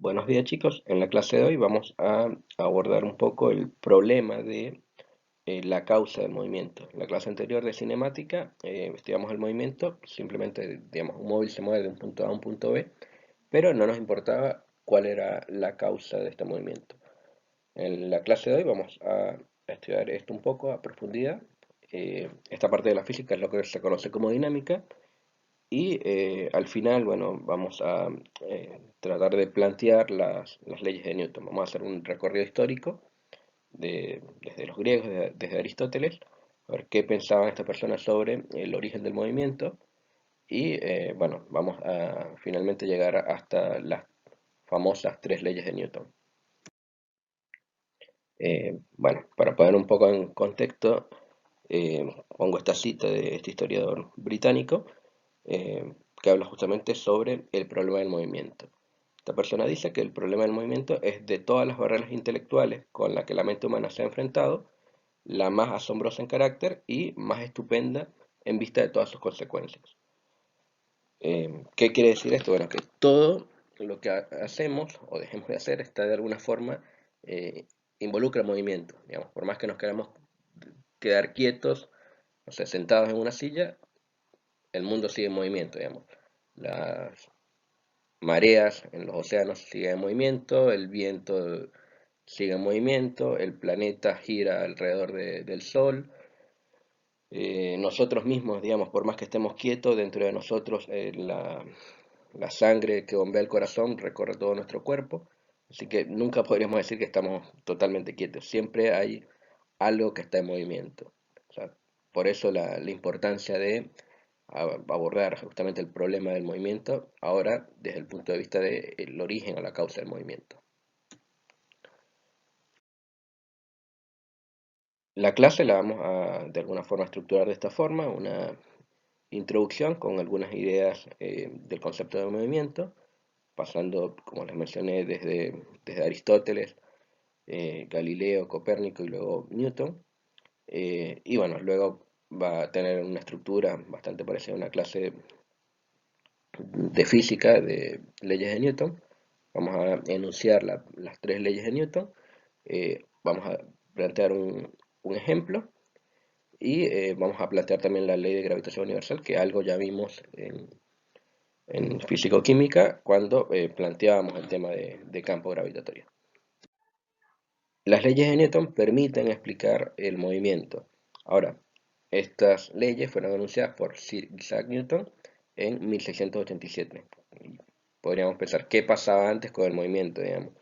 Buenos días chicos, en la clase de hoy vamos a abordar un poco el problema de la causa del movimiento. En la clase anterior de cinemática investigamos el movimiento, simplemente digamos un móvil se mueve de un punto A a un punto B, pero no nos importaba cuál era la causa de este movimiento. En la clase de hoy vamos a estudiar esto un poco a profundidad. Esta parte de la física es lo que se conoce como dinámica y al final, bueno, vamos a tratar de plantear las leyes de Newton. Vamos a hacer un recorrido histórico desde los griegos, desde Aristóteles, a ver qué pensaban estas personas sobre el origen del movimiento. Y bueno, vamos a finalmente llegar hasta las famosas tres leyes de Newton. Bueno, para poner un poco en contexto, pongo esta cita de este historiador británico que habla justamente sobre el problema del movimiento. Esta persona dice que el problema del movimiento es de todas las barreras intelectuales con las que la mente humana se ha enfrentado, la más asombrosa en carácter y más estupenda en vista de todas sus consecuencias. ¿Qué quiere decir esto? Bueno, que todo lo que hacemos o dejemos de hacer está de alguna forma eh, involucra movimiento. Digamos, por más que nos queramos quedar quietos, o sea, sentados en una silla, el mundo sigue en movimiento, digamos. Las mareas en los océanos siguen en movimiento, el viento sigue en movimiento, el planeta gira alrededor del Sol. Nosotros mismos, digamos, por más que estemos quietos, dentro de nosotros la sangre que bombea el corazón recorre todo nuestro cuerpo. Así que nunca podríamos decir que estamos totalmente quietos. Siempre hay algo que está en movimiento. O sea, por eso la importancia de abordar justamente el problema del movimiento ahora desde el punto de vista del origen o la causa del movimiento. La clase la vamos a de alguna forma estructurar de esta forma, una introducción con algunas ideas del concepto de movimiento, pasando, como les mencioné, desde Aristóteles, Galileo, Copérnico y luego Newton. Y bueno, luego va a tener una estructura bastante parecida a una clase de física de leyes de Newton. Vamos a enunciar las tres leyes de Newton. Vamos a plantear un ejemplo y vamos a plantear también la ley de gravitación universal, que algo ya vimos en físico-química cuando planteábamos el tema de campo gravitatorio. Las leyes de Newton permiten explicar el movimiento. Ahora, estas leyes fueron anunciadas por Sir Isaac Newton en 1687. Podríamos pensar qué pasaba antes con el movimiento, digamos.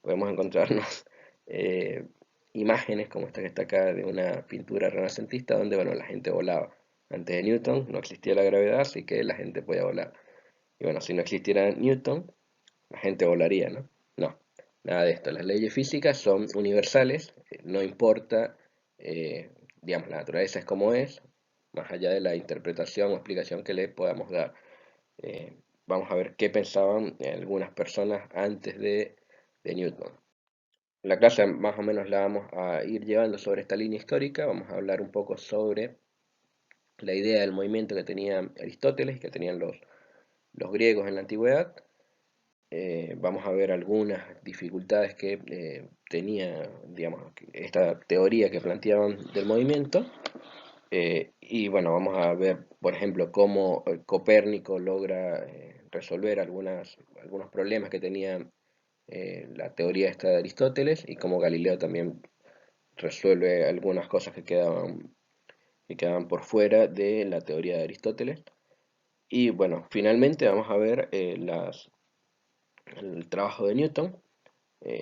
Podemos encontrarnos eh, imágenes como esta que está acá de una pintura renacentista donde, bueno, la gente volaba. Antes de Newton no existía la gravedad, así que la gente podía volar. Y bueno, si no existiera Newton, la gente volaría, ¿no? No, nada de esto. Las leyes físicas son universales, no importa, eh, digamos, la naturaleza es como es, más allá de la interpretación o explicación que le podamos dar. Vamos a ver qué pensaban algunas personas antes de Newton. La clase más o menos la vamos a ir llevando sobre esta línea histórica, vamos a hablar un poco sobre la idea del movimiento que tenía Aristóteles, que tenían los griegos en la antigüedad. Vamos a ver algunas dificultades que tenía, digamos, esta teoría que planteaban del movimiento. Y bueno, vamos a ver, por ejemplo, cómo Copérnico logra resolver algunos problemas que tenía la teoría esta de Aristóteles y cómo Galileo también resuelve algunas cosas que quedaban por fuera de la teoría de Aristóteles. Y bueno, finalmente vamos a ver el trabajo de Newton,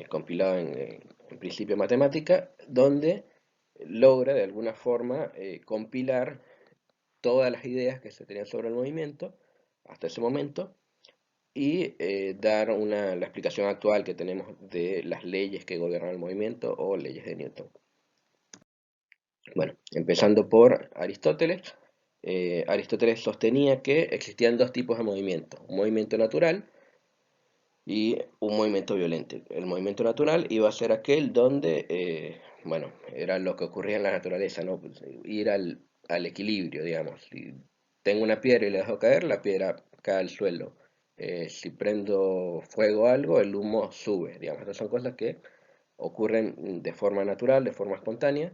compilado en principio matemática, donde logra de alguna forma compilar todas las ideas que se tenían sobre el movimiento hasta ese momento y dar la explicación actual que tenemos de las leyes que gobiernan el movimiento o leyes de Newton. Bueno, empezando por Aristóteles. Aristóteles sostenía que existían dos tipos de movimiento, un movimiento natural y un movimiento violento. El movimiento natural iba a ser aquel donde, bueno, era lo que ocurría en la naturaleza, ¿no? Pues, ir al equilibrio, digamos. Si tengo una piedra y la dejo caer, la piedra cae al suelo. si prendo fuego a algo, el humo sube, digamos. Estas son cosas que ocurren de forma natural, de forma espontánea.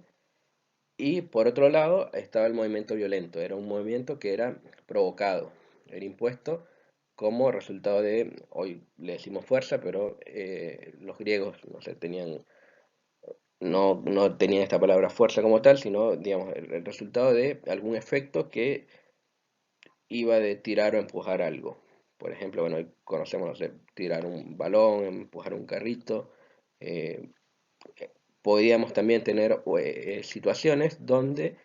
Y por otro lado estaba el movimiento violento, era un movimiento que era provocado, era impuesto como resultado de, hoy le decimos fuerza, pero los griegos no sé, no tenían esta palabra fuerza como tal, sino digamos, el resultado de algún efecto que iba de tirar o empujar algo. Por ejemplo, bueno, hoy conocemos, no sé, tirar un balón, empujar un carrito. eh, Podíamos también tener situaciones donde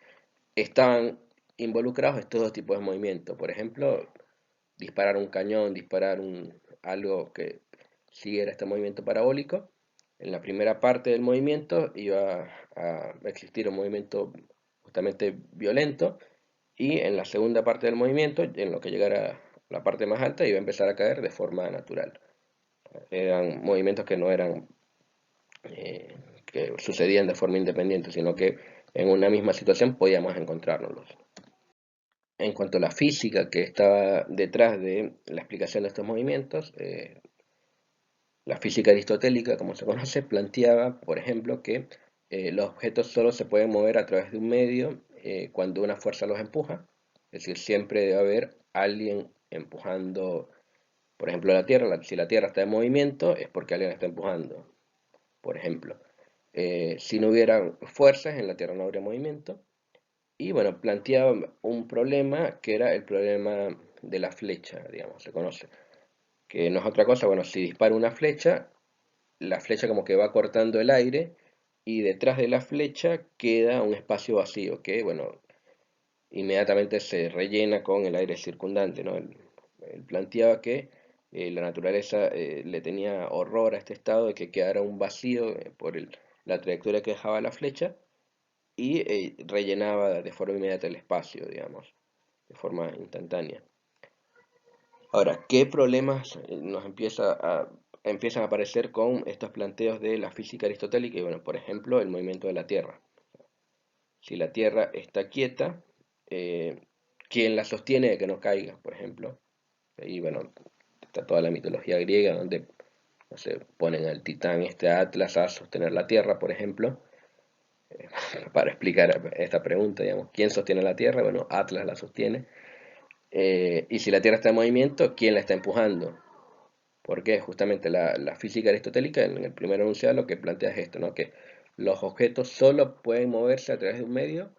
estaban involucrados estos dos tipos de movimientos. Por ejemplo, disparar un cañón, algo que siguiera este movimiento parabólico. En la primera parte del movimiento iba a existir un movimiento justamente violento, y en la segunda parte del movimiento, en lo que llegara a la parte más alta, iba a empezar a caer de forma natural. Eran movimientos que no eran que sucedían de forma independiente, sino que en una misma situación podíamos encontrarnos. En cuanto a la física que estaba detrás de la explicación de estos movimientos, la física aristotélica, como se conoce, planteaba, por ejemplo, que los objetos solo se pueden mover a través de un medio cuando una fuerza los empuja. Es decir, siempre debe haber alguien empujando, por ejemplo, la Tierra. Si la Tierra está en movimiento, es porque alguien la está empujando, por ejemplo. Si no hubiera fuerzas, en la Tierra no habría movimiento. Y bueno, planteaba un problema que era el problema de la flecha, digamos, se conoce. Que no es otra cosa, bueno, si disparo una flecha, la flecha como que va cortando el aire y detrás de la flecha queda un espacio vacío que, bueno, inmediatamente se rellena con el aire circundante, ¿no? Él planteaba que la naturaleza le tenía horror a este estado de que quedara un vacío la trayectoria que dejaba la flecha, y rellenaba de forma inmediata el espacio, digamos, de forma instantánea. Ahora, ¿qué problemas empiezan a aparecer con estos planteos de la física aristotélica? Y bueno, por ejemplo, el movimiento de la Tierra. Si la Tierra está quieta, eh, ¿quién la sostiene de que no caiga, por ejemplo? Ahí, bueno, está toda la mitología griega donde, no sé, ponen al titán Atlas a sostener la Tierra, por ejemplo, para explicar esta pregunta, digamos, ¿quién sostiene la Tierra? Bueno, Atlas la sostiene. Y si la Tierra está en movimiento, ¿quién la está empujando? Porque justamente la física aristotélica, en el primer enunciado, lo que plantea es esto, ¿no? Que los objetos solo pueden moverse a través de un medio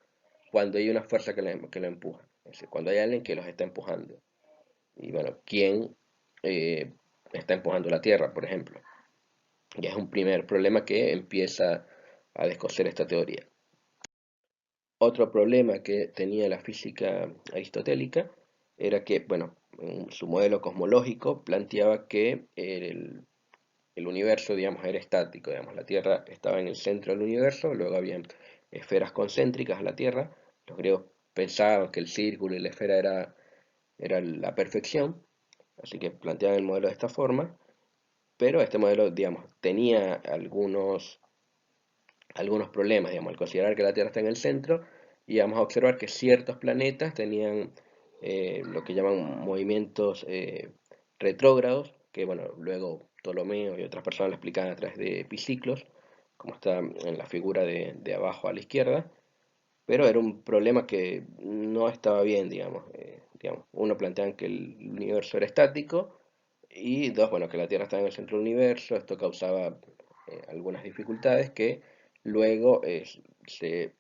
cuando hay una fuerza que lo empuja. Es decir, cuando hay alguien que los está empujando. Y bueno, ¿quién eh, está empujando la Tierra, por ejemplo? Y es un primer problema que empieza a descoser esta teoría. Otro problema que tenía la física aristotélica era que, bueno, en su modelo cosmológico planteaba que el universo, digamos, era estático, digamos, la Tierra estaba en el centro del universo, luego había esferas concéntricas a la Tierra. Los griegos pensaban que el círculo y la esfera era la perfección, así que planteaban el modelo de esta forma, pero este modelo, digamos, tenía algunos problemas, digamos, al considerar que la Tierra está en el centro, y vamos a observar que ciertos planetas tenían lo que llaman movimientos retrógrados, que bueno, luego Ptolomeo y otras personas lo explican a través de epiciclos, como está en la figura de abajo a la izquierda, pero era un problema que no estaba bien, digamos. Uno, plantean que el universo era estático, y dos, bueno, que la Tierra estaba en el centro del universo. Esto causaba algunas dificultades que luego se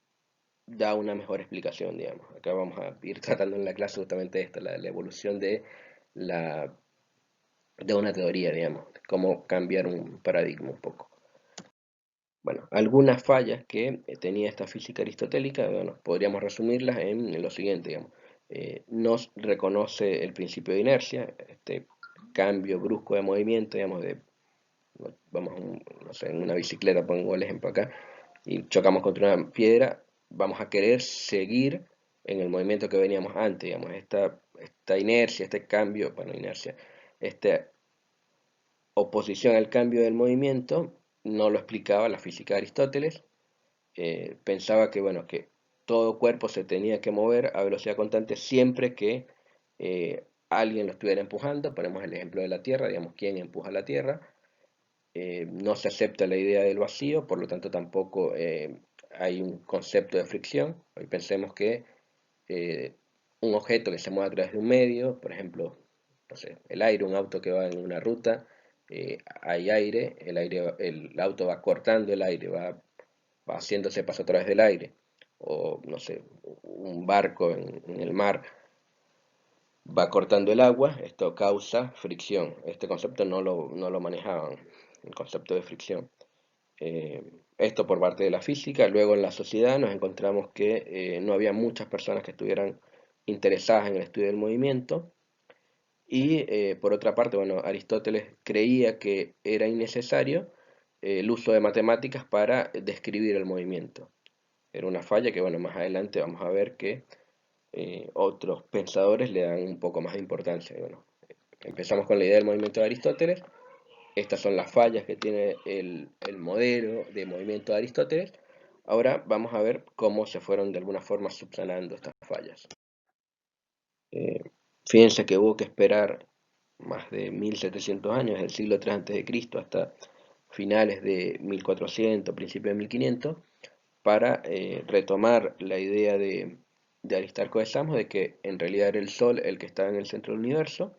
da una mejor explicación, digamos. Acá vamos a ir tratando en la clase justamente esto, la evolución la, de una teoría, digamos, cómo cambiar un paradigma un poco. Bueno, algunas fallas que tenía esta física aristotélica, bueno, podríamos resumirlas en lo siguiente, digamos. No reconoce el principio de inercia, este cambio brusco de movimiento, digamos, vamos, no sé, en una bicicleta, pongo el ejemplo acá, y chocamos contra una piedra, vamos a querer seguir en el movimiento que veníamos antes, digamos, esta inercia, este cambio, bueno, inercia, esta oposición al cambio del movimiento, no lo explicaba la física de Aristóteles. Pensaba que, bueno, que todo cuerpo se tenía que mover a velocidad constante siempre que alguien lo estuviera empujando. Ponemos el ejemplo de la Tierra, digamos, ¿quién empuja la Tierra? No se acepta la idea del vacío, por lo tanto tampoco hay un concepto de fricción. Hoy pensemos que eh, un objeto que se mueve a través de un medio, por ejemplo, no sé, el aire, un auto que va en una ruta, hay aire, el auto va cortando el aire, va haciéndose paso a través del aire, o no sé, un barco en el mar va cortando el agua, esto causa fricción. Este concepto no lo manejaban, el concepto de fricción. Eh, Esto por parte de la física. Luego en la sociedad nos encontramos que no había muchas personas que estuvieran interesadas en el estudio del movimiento. Y por otra parte, bueno, Aristóteles creía que era innecesario el uso de matemáticas para describir el movimiento. Era una falla que, bueno, más adelante vamos a ver que otros pensadores le dan un poco más de importancia. Y bueno, empezamos con la idea del movimiento de Aristóteles. Estas son las fallas que tiene el modelo de movimiento de Aristóteles. Ahora vamos a ver cómo se fueron de alguna forma subsanando estas fallas. Eh, Fíjense que hubo que esperar más de 1700 años, del siglo III a.C. hasta finales de 1400, principios de 1500, para retomar la idea de Aristarco de Samos de que en realidad era el Sol el que estaba en el centro del universo.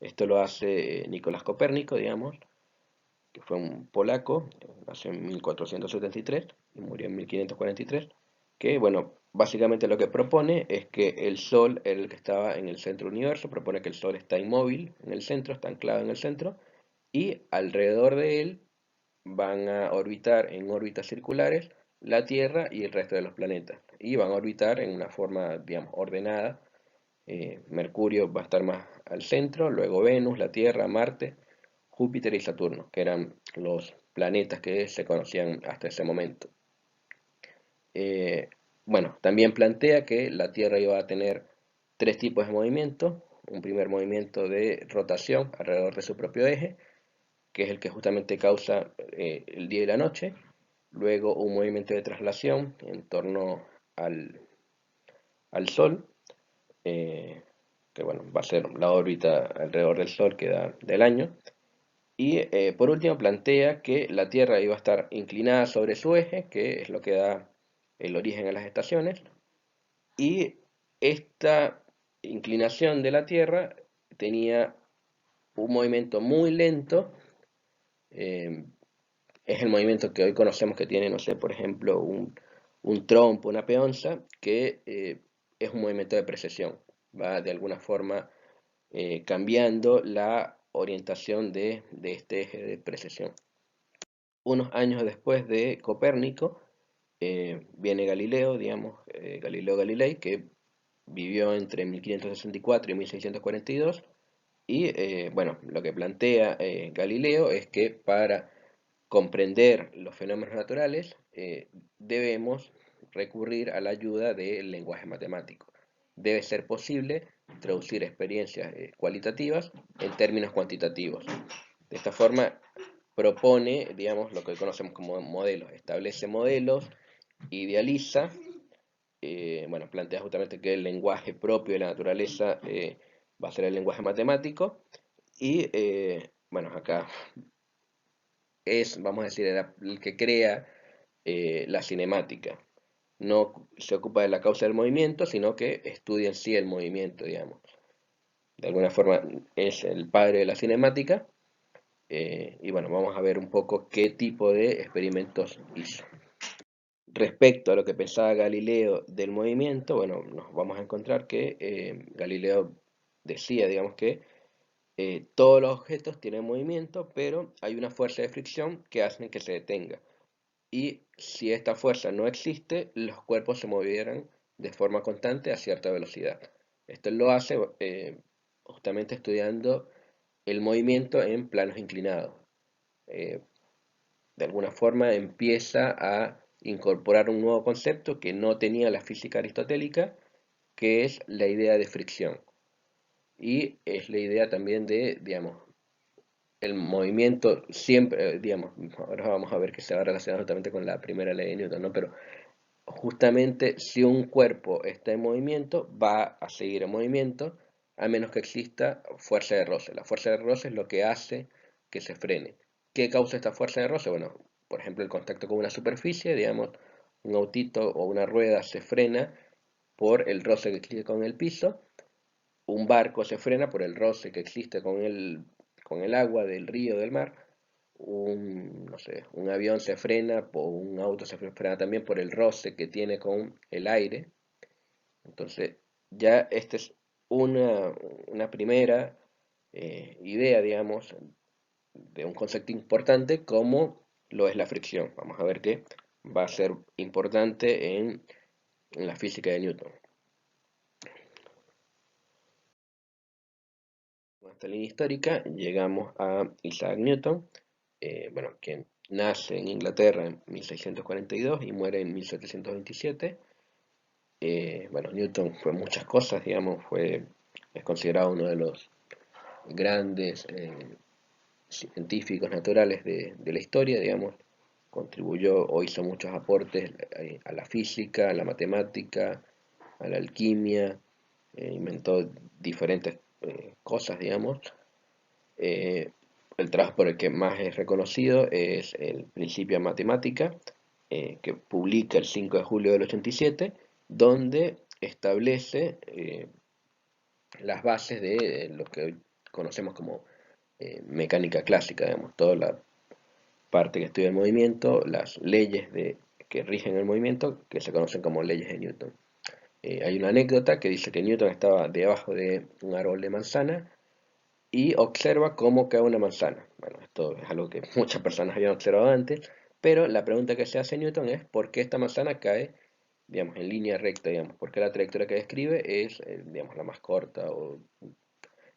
Esto lo hace Nicolás Copérnico, digamos, que fue un polaco, nació en 1473 y murió en 1543, que, bueno, básicamente lo que propone es que el Sol era el que estaba en el centro del universo, propone que el Sol está inmóvil en el centro, está anclado en el centro, y alrededor de él van a orbitar en órbitas circulares la Tierra y el resto de los planetas, y van a orbitar en una forma, digamos, ordenada. Mercurio va a estar más al centro, luego Venus, la Tierra, Marte, Júpiter y Saturno, que eran los planetas que se conocían hasta ese momento. Eh, bueno, también plantea que la Tierra iba a tener tres tipos de movimiento. Un primer movimiento de rotación alrededor de su propio eje, que es el que justamente causa el día y la noche. Luego un movimiento de traslación en torno al Sol, eh, que bueno, va a ser la órbita alrededor del Sol que da del año. Y por último plantea que la Tierra iba a estar inclinada sobre su eje, que es lo que da el origen a las estaciones, y esta inclinación de la Tierra tenía un movimiento muy lento. eh, es el movimiento que hoy conocemos que tiene, no sé, por ejemplo, un trompo, una peonza, que es un movimiento de precesión. Va de alguna forma cambiando la orientación de este eje de precesión. Unos años después de Copérnico, viene Galileo, digamos, Galileo Galilei, que vivió entre 1564 y 1642, y bueno, lo que plantea Galileo es que para comprender los fenómenos naturales debemos recurrir a la ayuda del lenguaje matemático. Debe ser posible traducir experiencias cualitativas en términos cuantitativos. De esta forma propone, digamos, lo que conocemos como modelos, establece modelos, idealiza, bueno, plantea justamente que el lenguaje propio de la naturaleza va a ser el lenguaje matemático, y bueno, acá es, vamos a decir, el que crea la cinemática. No se ocupa de la causa del movimiento, sino que estudia en sí el movimiento, digamos. De alguna forma es el padre de la cinemática. Y bueno, vamos a ver un poco qué tipo de experimentos hizo. Respecto a lo que pensaba Galileo del movimiento, bueno, nos vamos a encontrar que Galileo decía, digamos, que todos los objetos tienen movimiento, pero hay una fuerza de fricción que hace que se detenga. Y si esta fuerza no existe, los cuerpos se movieran de forma constante a cierta velocidad. Esto lo hace justamente estudiando el movimiento en planos inclinados. Eh, de alguna forma empieza a incorporar un nuevo concepto que no tenía la física aristotélica, que es la idea de fricción. Y es la idea también de, digamos, el movimiento siempre, digamos, ahora vamos a ver que se va relacionado justamente con la primera ley de Newton, ¿no? Pero justamente si un cuerpo está en movimiento, va a seguir en movimiento a menos que exista fuerza de roce. La fuerza de roce es lo que hace que se frene. ¿Qué causa esta fuerza de roce? Bueno, por ejemplo, el contacto con una superficie, digamos, un autito o una rueda se frena por el roce que existe con el piso, un barco se frena por el roce que existe con el agua del río o del mar, no sé, un avión se frena, o un auto se frena también por el roce que tiene con el aire. Entonces, ya esta es una primera idea, digamos, de un concepto importante como lo es la fricción. Vamos a ver que va a ser importante en la física de Newton. Con esta línea histórica llegamos a Isaac Newton, bueno, quien nace en Inglaterra en 1642 y muere en 1727. Bueno, Newton fue muchas cosas, digamos, es considerado uno de los grandes científicos naturales de la historia, digamos, contribuyó o hizo muchos aportes a la física, a la matemática, a la alquimia, inventó diferentes cosas, digamos. Eh, el trabajo por el que más es reconocido es el Principia Matemática, que publica el 5 de julio del 87, donde establece las bases de lo que hoy conocemos como mecánica clásica, digamos, toda la parte que estudia el movimiento, las leyes que rigen el movimiento, que se conocen como leyes de Newton. Hay una anécdota que dice que Newton estaba debajo de un árbol de manzana y observa cómo cae una manzana. Bueno, esto es algo que muchas personas habían observado antes, pero la pregunta que se hace Newton es ¿por qué esta manzana cae, digamos, en línea recta, digamos? Porque la trayectoria que describe es, digamos, la más corta o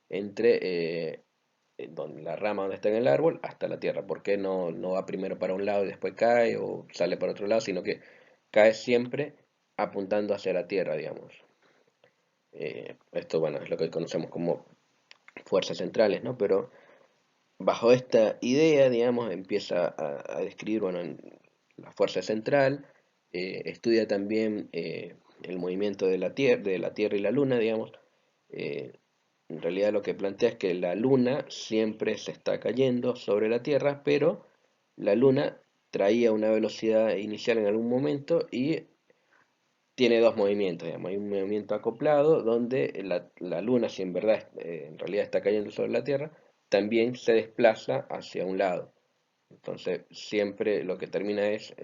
entre la rama donde está en el árbol hasta la tierra. ¿Por qué no va primero para un lado y después cae o sale para otro lado, sino que cae siempre apuntando hacia la tierra, digamos? Esto, bueno, es lo que conocemos como fuerzas centrales, ¿no? Pero bajo esta idea, digamos, empieza a describir, bueno, la fuerza central, estudia también el movimiento de la Tierra y la Luna, digamos. Eh, en realidad lo que plantea es que la Luna siempre se está cayendo sobre la Tierra, pero la Luna traía una velocidad inicial en algún momento y tiene dos movimientos, digamos. Hay un movimiento acoplado donde la Luna, si en verdad, en realidad está cayendo sobre la Tierra, también se desplaza hacia un lado. Entonces, siempre lo que termina es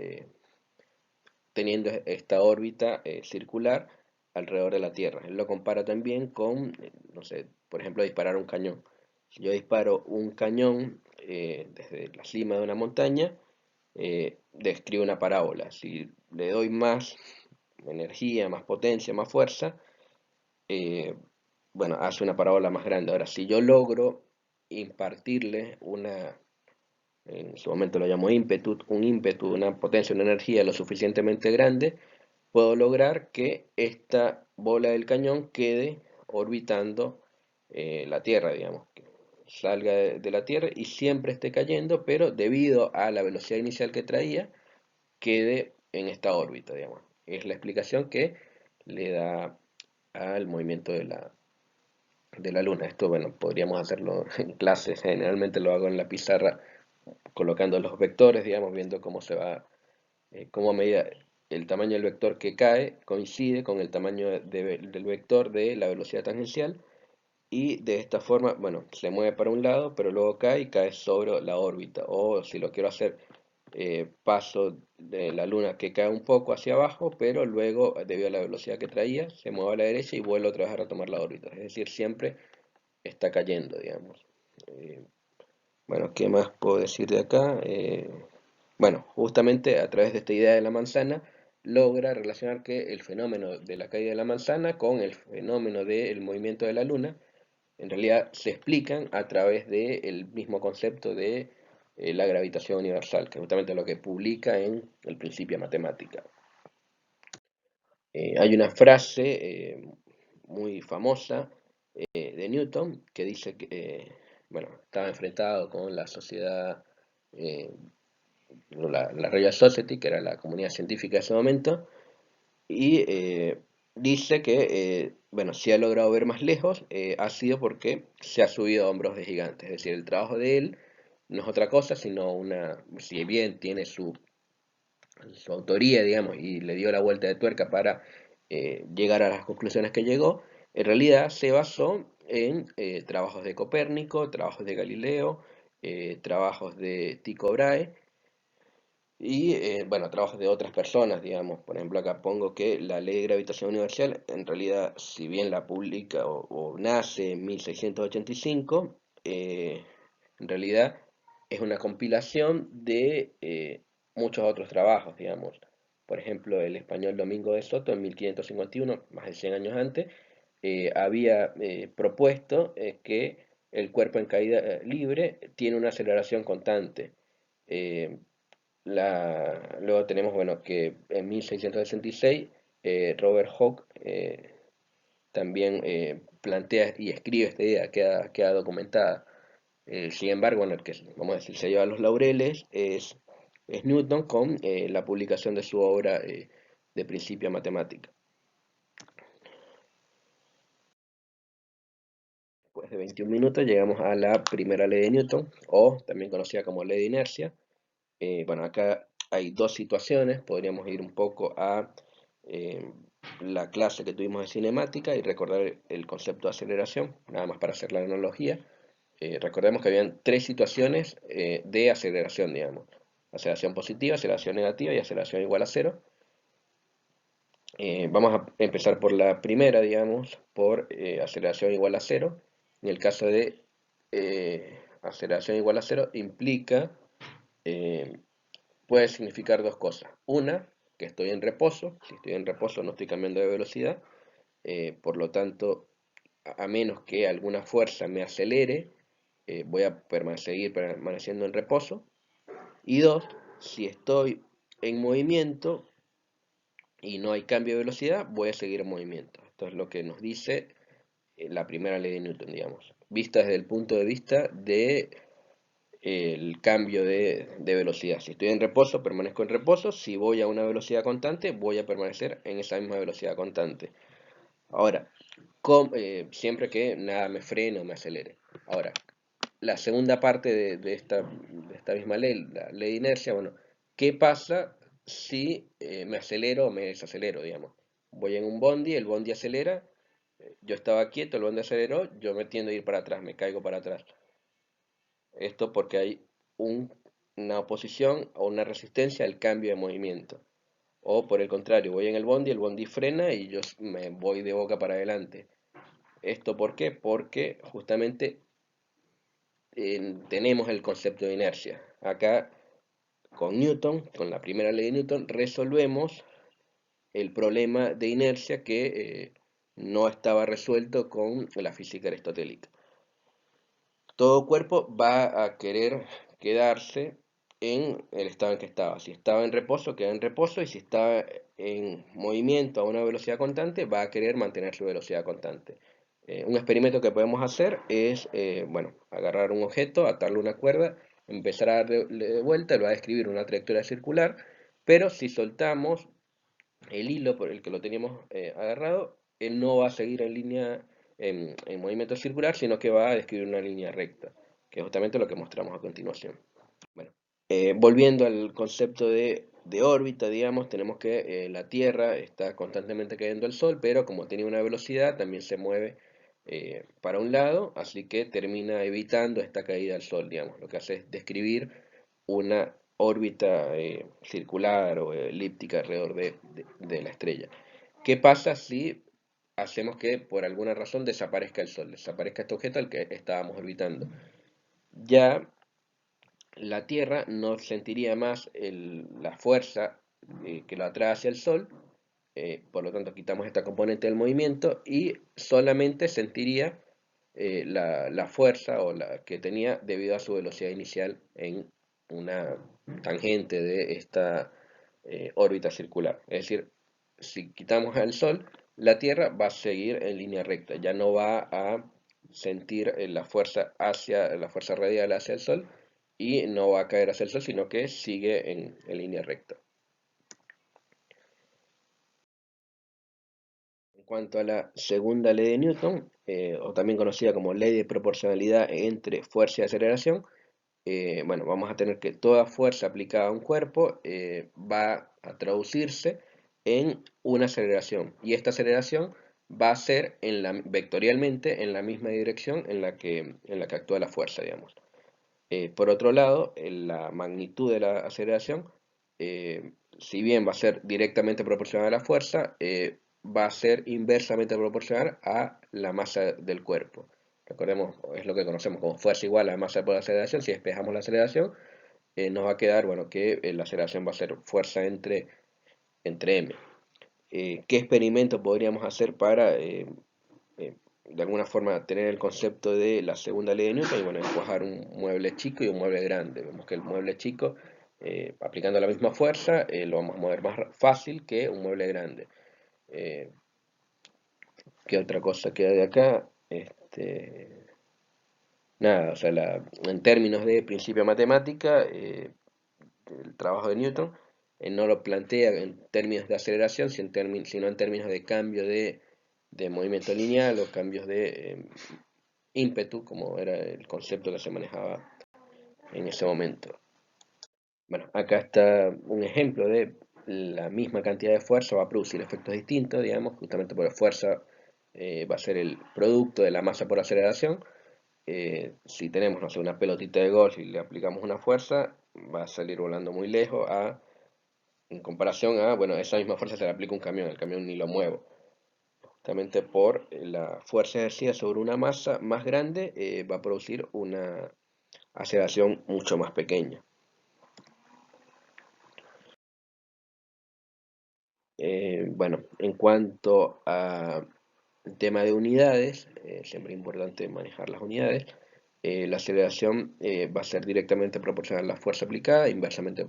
teniendo esta órbita circular alrededor de la Tierra. Él lo compara también con, no sé, por ejemplo, disparar un cañón. Si yo disparo un cañón desde la cima de una montaña, describe una parábola. Si le doy más energía, más potencia, más fuerza, eh, bueno, hace una parábola más grande. Ahora, si yo logro impartirle en su momento lo llamo ímpetu, un ímpetu, una potencia, una energía lo suficientemente grande, puedo lograr que esta bola del cañón quede orbitando la Tierra, digamos, que salga de la Tierra y siempre esté cayendo, pero debido a la velocidad inicial que traía, quede en esta órbita, digamos. Es la explicación que le da al movimiento de la Luna. Esto, bueno, podríamos hacerlo en clases, generalmente lo hago en la pizarra colocando los vectores, digamos, viendo cómo se va, cómo a medida el tamaño del vector que cae coincide con el tamaño del vector de la velocidad tangencial y de esta forma, bueno, se mueve para un lado, pero luego cae y cae sobre la órbita. O si lo quiero hacer, paso de la luna que cae un poco hacia abajo, pero luego, debido a la velocidad que traía, se mueve a la derecha y vuelve otra vez a retomar la órbita. Es decir, siempre está cayendo, digamos. Eh, bueno, ¿qué más puedo decir de acá? Bueno, justamente a través de esta idea de la manzana, logra relacionar que el fenómeno de la caída de la manzana con el fenómeno del movimiento de la luna, en realidad se explican a través del mismo concepto de la gravitación universal, que es justamente lo que publica en el Principia Matemática. Hay una frase muy famosa de Newton que dice que, bueno, estaba enfrentado con la sociedad, eh, la Royal Society, que era la comunidad científica de ese momento, y dice que, bueno, si ha logrado ver más lejos, ha sido porque se ha subido a hombros de gigantes. Es decir, el trabajo de él no es otra cosa, sino si bien tiene su autoría, digamos, y le dio la vuelta de tuerca para llegar a las conclusiones que llegó, en realidad se basó en trabajos de Copérnico, trabajos de Galileo, trabajos de Tycho Brahe, y bueno, trabajos de otras personas, digamos. Por ejemplo, acá pongo que la ley de gravitación universal, en realidad, si bien la publica o nace en 1685, en realidad es una compilación de muchos otros trabajos, digamos. Por ejemplo, el español Domingo de Soto en 1551, más de 100 años antes, había propuesto que el cuerpo en caída libre tiene una aceleración constante. Eh, Luego tenemos, bueno, que en 1666 Robert Hooke también plantea y escribe esta idea, queda documentada. Sin embargo, bueno, el que, vamos a decir, se lleva los laureles es Newton con la publicación de su obra de Principia Matemática. Después de 21 minutos llegamos a la primera ley de Newton, o también conocida como ley de inercia. Bueno, acá hay dos situaciones, podríamos ir un poco a eh, la clase que tuvimos de cinemática y recordar el concepto de aceleración, nada más para hacer la analogía. Recordemos que habían tres situaciones de aceleración, digamos. Aceleración positiva, aceleración negativa y aceleración igual a cero. Vamos a empezar por la primera, digamos, por aceleración igual a cero. En el caso de aceleración igual a cero implica eh, puede significar dos cosas. Una, que estoy en reposo. Si estoy en reposo no estoy cambiando de velocidad. Por lo tanto, a menos que alguna fuerza me acelere, voy a seguir permaneciendo en reposo. Y dos, si estoy en movimiento y no hay cambio de velocidad, voy a seguir en movimiento. Esto es lo que nos dice la primera ley de Newton, digamos. Vista desde el punto de vista de el cambio de velocidad. Si estoy en reposo, permanezco en reposo. Si voy a una velocidad constante, voy a permanecer en esa misma velocidad constante. Ahora, siempre que nada me frene o me acelere. Ahora, la segunda parte de esta misma ley, la ley de inercia, bueno, ¿qué pasa si me acelero o me desacelero, digamos? Voy en un bondi, el bondi acelera, yo estaba quieto, el bondi aceleró, yo me tiendo a ir para atrás, me caigo para atrás. Esto porque hay una oposición o una resistencia al cambio de movimiento. O por el contrario, voy en el bondi frena y yo me voy de boca para adelante. ¿Esto por qué? Porque justamente tenemos el concepto de inercia. Acá con Newton, con la primera ley de Newton, resolvemos el problema de inercia que no estaba resuelto con la física aristotélica. Todo cuerpo va a querer quedarse en el estado en que estaba. Si estaba en reposo, queda en reposo, y si estaba en movimiento a una velocidad constante, va a querer mantener su velocidad constante. Un experimento que podemos hacer es, bueno, agarrar un objeto, atarle una cuerda, empezar a darle de vuelta, lo va a describir una trayectoria circular, pero si soltamos el hilo por el que lo teníamos agarrado, él no va a seguir en línea, en movimiento circular, sino que va a describir una línea recta, que es justamente lo que mostramos a continuación. Bueno, volviendo al concepto de órbita, digamos, tenemos que la Tierra está constantemente cayendo al Sol, pero como tiene una velocidad, también se mueve para un lado, así que termina evitando esta caída al Sol, digamos. Lo que hace es describir una órbita circular o elíptica alrededor de la estrella. ¿Qué pasa si hacemos que por alguna razón desaparezca el Sol, desaparezca este objeto al que estábamos orbitando? Ya la Tierra no sentiría más la fuerza que lo atrae hacia el Sol, por lo tanto quitamos esta componente del movimiento y solamente sentiría la fuerza o la que tenía debido a su velocidad inicial en una tangente de esta órbita circular. Es decir, si quitamos al Sol, la Tierra va a seguir en línea recta, ya no va a sentir la fuerza radial hacia el Sol, y no va a caer hacia el Sol, sino que sigue en línea recta. cuanto a la segunda ley de Newton, o también conocida como ley de proporcionalidad entre fuerza y aceleración, bueno, vamos a tener que toda fuerza aplicada a un cuerpo va a traducirse en una aceleración, y esta aceleración va a ser vectorialmente en la misma dirección en la que actúa la fuerza, digamos. Por otro lado, la magnitud de la aceleración, si bien va a ser directamente proporcional a la fuerza, va a ser inversamente proporcional a la masa del cuerpo. Recordemos, es lo que conocemos como fuerza igual a masa por aceleración. Si despejamos la aceleración, nos va a quedar, bueno, que la aceleración va a ser fuerza entre m. ¿Qué experimento podríamos hacer para de alguna forma tener el concepto de la segunda ley de Newton? Y bueno, encuadrar un mueble chico y un mueble grande? Vemos que el mueble chico, aplicando la misma fuerza, lo vamos a mover más fácil que un mueble grande. ¿Qué otra cosa queda de acá? Nada, o sea, en términos de principio de matemática, el trabajo de Newton no lo plantea en términos de aceleración, sino en términos de cambio de movimiento lineal o cambios de ímpetu, como era el concepto que se manejaba en ese momento. Bueno, acá está un ejemplo de la misma cantidad de fuerza va a producir efectos distintos, digamos, justamente porque fuerza va a ser el producto de la masa por aceleración. Si tenemos, no sé, una pelotita de golf y le aplicamos una fuerza, va a salir volando muy lejos en comparación a, bueno, esa misma fuerza se le aplica a un camión, el camión ni lo muevo. Justamente por la fuerza ejercida sobre una masa más grande, va a producir una aceleración mucho más pequeña. Bueno, en cuanto al tema de unidades, siempre es importante manejar las unidades. La aceleración va a ser directamente proporcional a la fuerza aplicada, inversamente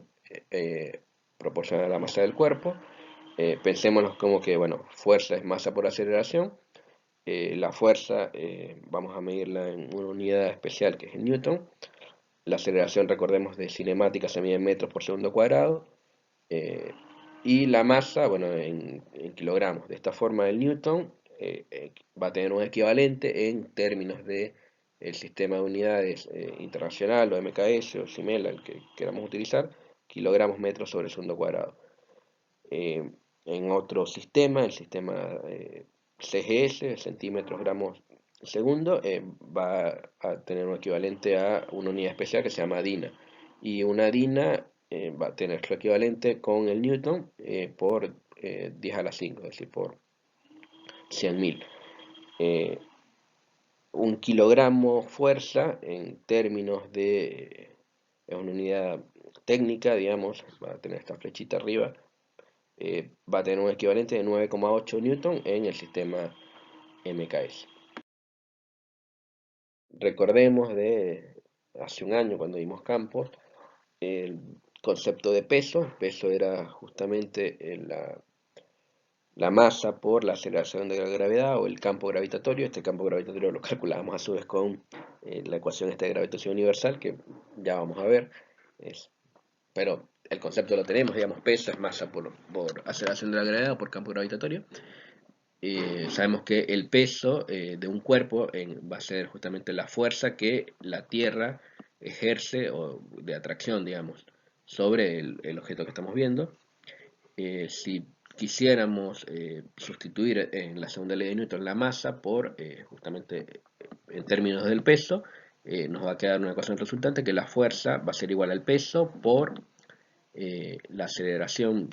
proporcional a la masa del cuerpo. Pensémonos como que, bueno, fuerza es masa por aceleración. La fuerza vamos a medirla en una unidad especial que es el Newton. La aceleración, recordemos, de cinemática se mide en metros por segundo cuadrado. Y la masa, bueno, en kilogramos. De esta forma el Newton va a tener un equivalente en términos de el sistema de unidades internacional o MKS o SIMELA, el que queramos utilizar, kilogramos metros sobre segundo cuadrado. En otro sistema, el sistema CGS, centímetros gramos segundo, va a tener un equivalente a una unidad especial que se llama DINA. Y una DINA va a tener su equivalente con el Newton por 10 a la 5, es decir, por 100.000. Un kilogramo fuerza en términos de una unidad técnica, digamos, va a tener esta flechita arriba, va a tener un equivalente de 9,8 newton en el sistema MKS. Recordemos de hace un año cuando vimos campos, el concepto de peso. Peso era justamente la masa por la aceleración de la gravedad o el campo gravitatorio. Este campo gravitatorio lo calculamos a su vez con la ecuación esta de gravitación universal, que ya vamos a ver. Pero el concepto lo tenemos, digamos, peso es masa por aceleración de la gravedad o por campo gravitatorio. Sabemos que el peso de un cuerpo va a ser justamente la fuerza que la Tierra ejerce, o de atracción, digamos, sobre el objeto que estamos viendo. Si quisiéramos sustituir en la segunda ley de Newton la masa por justamente en términos del peso, nos va a quedar una ecuación resultante que la fuerza va a ser igual al peso por la aceleración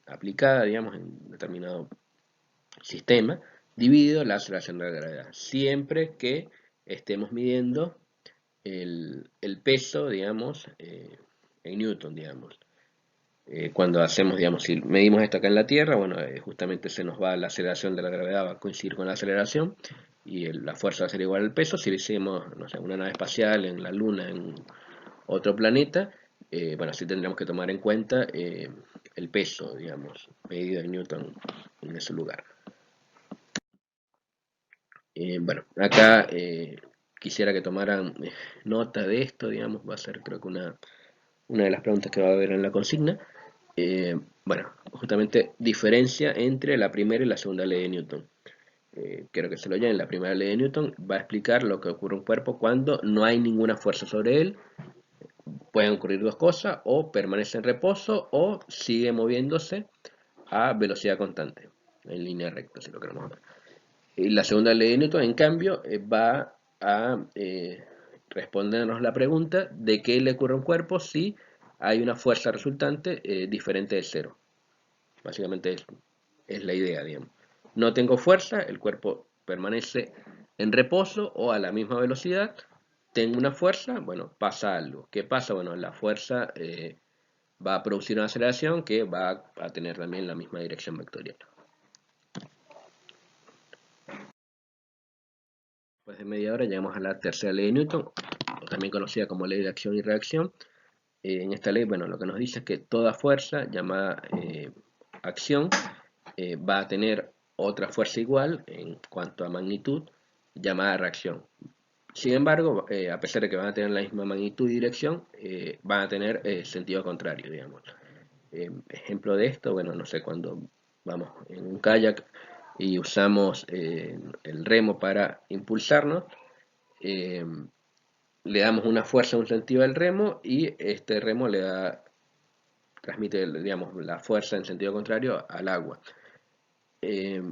aplicada, digamos, en determinado sistema, dividido la aceleración de la gravedad, siempre que estemos midiendo el peso, digamos, en Newton, digamos. Cuando hacemos, digamos, si medimos esto acá en la Tierra, bueno, justamente se nos va la aceleración de la gravedad, va a coincidir con la aceleración, y la fuerza va a ser igual al peso. Si lo hicimos, no sé, una nave espacial en la Luna, en otro planeta, bueno, sí tendríamos que tomar en cuenta el peso, digamos, medido en Newton en ese lugar. Bueno, acá quisiera que tomaran nota de esto, digamos, va a ser creo que una de las preguntas que va a haber en la consigna. bueno, justamente diferencia entre la primera y la segunda ley de Newton. Quiero que se lo oyen. La primera ley de Newton va a explicar lo que ocurre en un cuerpo cuando no hay ninguna fuerza sobre él. Pueden ocurrir dos cosas: o permanece en reposo o sigue moviéndose a velocidad constante, en línea recta, si lo queremos ver. Y la segunda ley de Newton, en cambio, va a respondernos la pregunta de qué le ocurre a un cuerpo si hay una fuerza resultante diferente de cero. Básicamente es la idea, digamos. No tengo fuerza, el cuerpo permanece en reposo o a la misma velocidad. Tengo una fuerza, bueno, pasa algo. ¿Qué pasa? Bueno, la fuerza va a producir una aceleración que va a tener también la misma dirección vectorial. Después de media hora llegamos a la tercera ley de Newton, o también conocida como ley de acción y reacción. En esta ley, bueno, lo que nos dice es que toda fuerza llamada acción va a tener otra fuerza igual en cuanto a magnitud llamada reacción. Sin embargo, a pesar de que van a tener la misma magnitud y dirección, van a tener sentido contrario, digamos. Ejemplo de esto, bueno, no sé, cuando vamos en un kayak y usamos el remo para impulsarnos, eh, le damos una fuerza en un sentido al remo y este remo transmite, digamos, la fuerza en sentido contrario al agua. Eh,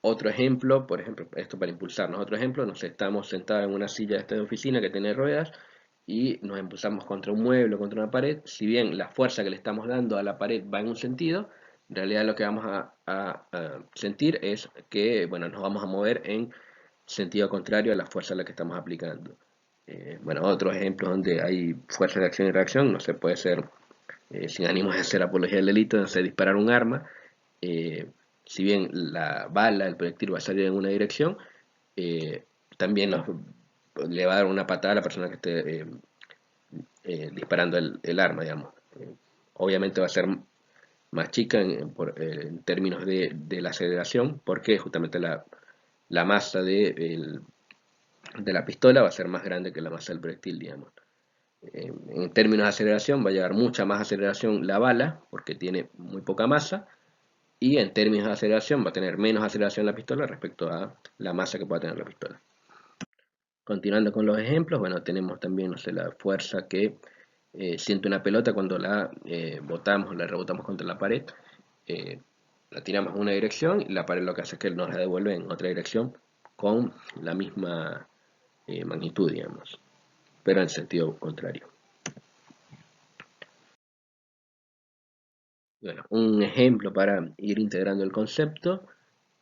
Otro ejemplo, por ejemplo, esto para impulsarnos, otro ejemplo, nos estamos sentados en una silla de esta de oficina que tiene ruedas y nos impulsamos contra un mueble o contra una pared. Si bien la fuerza que le estamos dando a la pared va en un sentido, en realidad lo que vamos a sentir es que, bueno, nos vamos a mover en sentido contrario a la fuerza a la que estamos aplicando. Bueno, otros ejemplos donde hay fuerza de acción y reacción, no se puede ser, sin ánimos de hacer apología del delito, no sé, disparar un arma. eh, si bien la bala, el proyectil va a salir en una dirección, eh, también le va a dar una patada a la persona que esté disparando el arma, digamos. Obviamente va a ser más chica en términos de la aceleración, porque justamente la masa de la pistola va a ser más grande que la masa del proyectil, digamos. En términos de aceleración va a llevar mucha más aceleración la bala, porque tiene muy poca masa, y en términos de aceleración va a tener menos aceleración la pistola respecto a la masa que pueda tener la pistola. Continuando con los ejemplos, bueno, tenemos también, no sé, la fuerza que siente una pelota cuando la botamos, la rebotamos contra la pared. Eh, la tiramos en una dirección y la pared lo que hace es que nos la devuelve en otra dirección con la misma magnitud, digamos, pero en sentido contrario. Bueno, un ejemplo para ir integrando el concepto.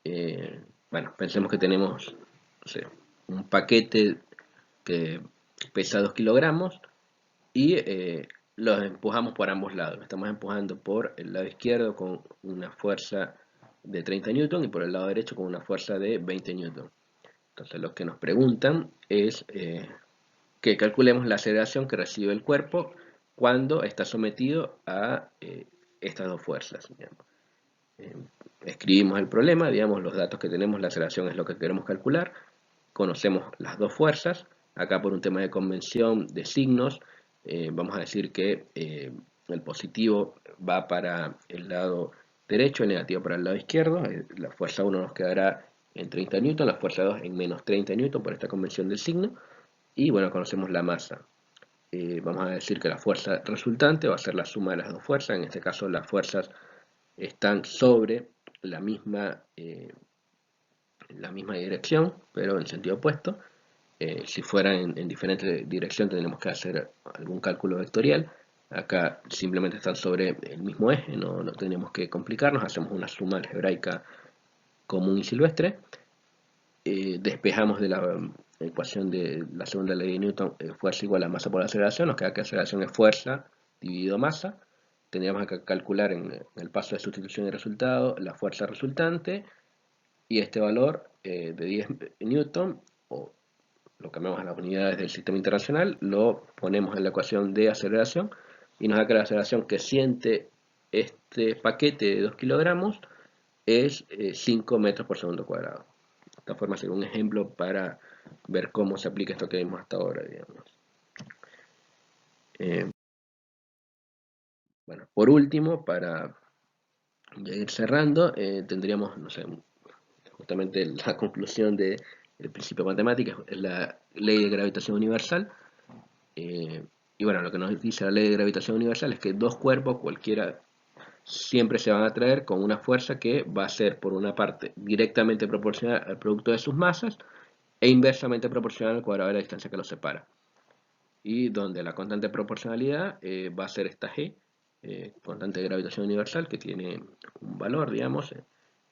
eh, bueno, pensemos que tenemos, no sé, un paquete que pesa 2 kilogramos y los empujamos por ambos lados. Lo estamos empujando por el lado izquierdo con una fuerza de 30 newton y por el lado derecho con una fuerza de 20 newton. Entonces lo que nos preguntan es que calculemos la aceleración que recibe el cuerpo cuando está sometido a estas dos fuerzas. Eh, Escribimos el problema, digamos los datos que tenemos, la aceleración es lo que queremos calcular, conocemos las dos fuerzas. Acá por un tema de convención de signos, vamos a decir que el positivo va para el lado derecho, el negativo para el lado izquierdo. La fuerza 1 nos quedará en 30 newton, la fuerza 2 en menos 30 newton por esta convención del signo. Y bueno, conocemos la masa. Vamos a decir que la fuerza resultante va a ser la suma de las dos fuerzas. En este caso las fuerzas están sobre la misma dirección, pero en sentido opuesto. Si fuera en diferente dirección tendríamos que hacer algún cálculo vectorial. Acá simplemente están sobre el mismo eje, no tenemos que complicarnos, hacemos una suma algebraica común y silvestre. Despejamos de la ecuación de la segunda ley de Newton, fuerza igual a masa por aceleración, nos queda que aceleración es fuerza dividido masa. Tendríamos que calcular en el paso de sustitución y resultado la fuerza resultante, y este valor de 10 newton, o lo cambiamos a las unidades del sistema internacional, lo ponemos en la ecuación de aceleración y nos da que la aceleración que siente este paquete de 2 kilogramos es 5 metros por segundo cuadrado. De esta forma sería un ejemplo para ver cómo se aplica esto que vimos hasta ahora, digamos. Eh, bueno, por último, para Ya ir cerrando, tendríamos, no sé, justamente la conclusión del principio matemático, es la ley de gravitación universal. Y bueno, lo que nos dice la ley de gravitación universal es que dos cuerpos, cualquiera, siempre se van a atraer con una fuerza que va a ser, por una parte, directamente proporcional al producto de sus masas e inversamente proporcional al cuadrado de la distancia que los separa. Y donde la constante de proporcionalidad va a ser esta G, constante de gravitación universal, que tiene un valor, digamos, en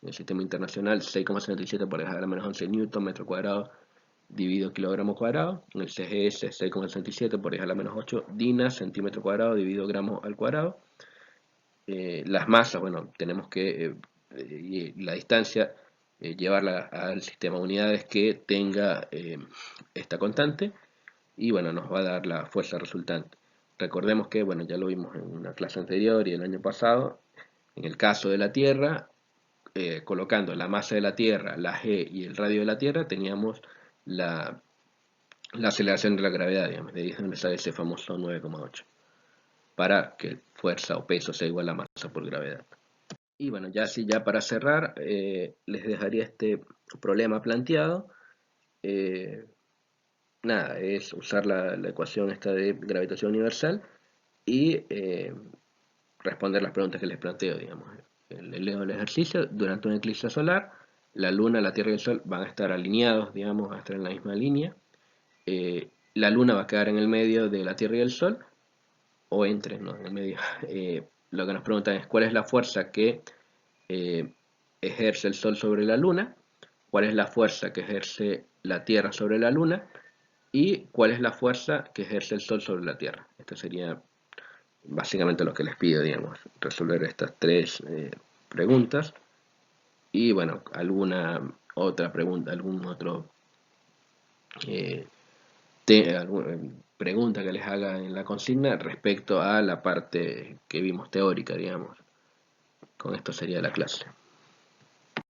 el sistema internacional 6,77 por 10⁻11 newton metro cuadrado dividido kilogramo cuadrado. En el CGS 6,67 por 10⁻8 dinas centímetro cuadrado dividido gramo al cuadrado. Las masas, bueno, tenemos que la distancia llevarla al sistema de unidades que tenga esta constante, y bueno, nos va a dar la fuerza resultante. Recordemos que, bueno, ya lo vimos en una clase anterior y el año pasado, en el caso de la Tierra, colocando la masa de la Tierra, la G y el radio de la Tierra, teníamos la aceleración de la gravedad, digamos, de ahí es donde sale ese famoso 9,8, para que fuerza o peso sea igual a masa por gravedad. Y bueno, ya así, ya para cerrar, les dejaría este problema planteado. Eh, Nada, es usar la ecuación esta de gravitación universal y responder las preguntas que les planteo, digamos. Leo el ejercicio: durante un eclipse solar, la Luna, la Tierra y el Sol van a estar alineados, digamos, van a estar en la misma línea. La Luna va a quedar en el medio de la Tierra y el Sol, o entre, ¿no? En el medio. Lo que nos preguntan es cuál es la fuerza que eh, ejerce el Sol sobre la Luna, cuál es la fuerza que ejerce la Tierra sobre la Luna, y cuál es la fuerza que ejerce el Sol sobre la Tierra. Esto sería básicamente lo que les pido, digamos, resolver estas tres preguntas. Y bueno, alguna otra pregunta, algún otro eh, alguna pregunta que les haga en la consigna respecto a la parte que vimos teórica, digamos. Con esto sería la clase.